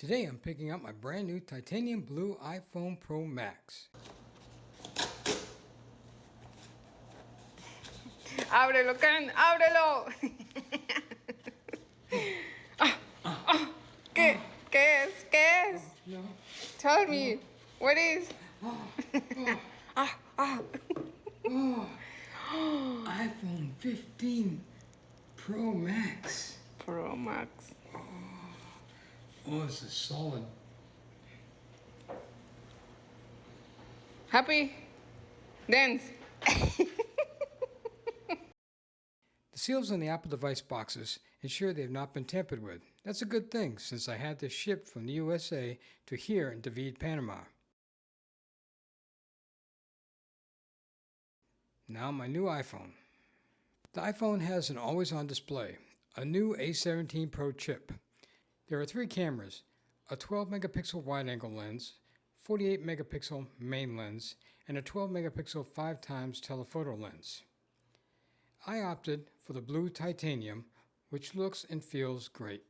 Today I'm picking up my brand new titanium blue iPhone Pro Max. Ábrelo, Ken, ábrelo. ¿Qué? ¿Qué es? ¿Qué es? No. Tell me. What is? iPhone 15 Pro Max. Pro Max. Oh, this is solid. Happy? Dance. The seals on the Apple device boxes ensure they have not been tampered with. That's a good thing since I had this shipped from the USA to here in David, Panama. Now my new iPhone. The iPhone has an always-on display, a new A17 Pro chip. There are 3 cameras, a 12 megapixel wide-angle lens, 48 megapixel main lens, and a 12 megapixel 5x telephoto lens. I opted for the blue titanium, which looks and feels great.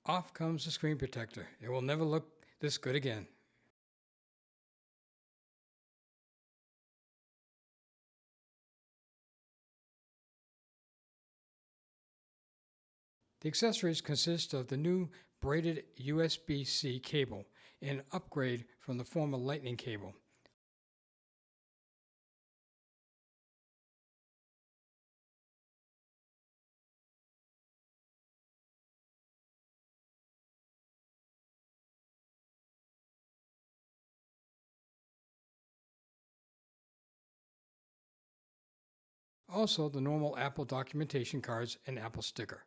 Off comes the screen protector. It will never look this good again. The accessories consist of the new braided USB-C cable, an upgrade from the former Lightning cable. Also, the normal Apple documentation cards and Apple sticker.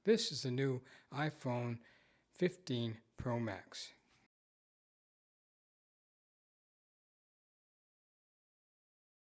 This is the new iPhone 15 Pro Max.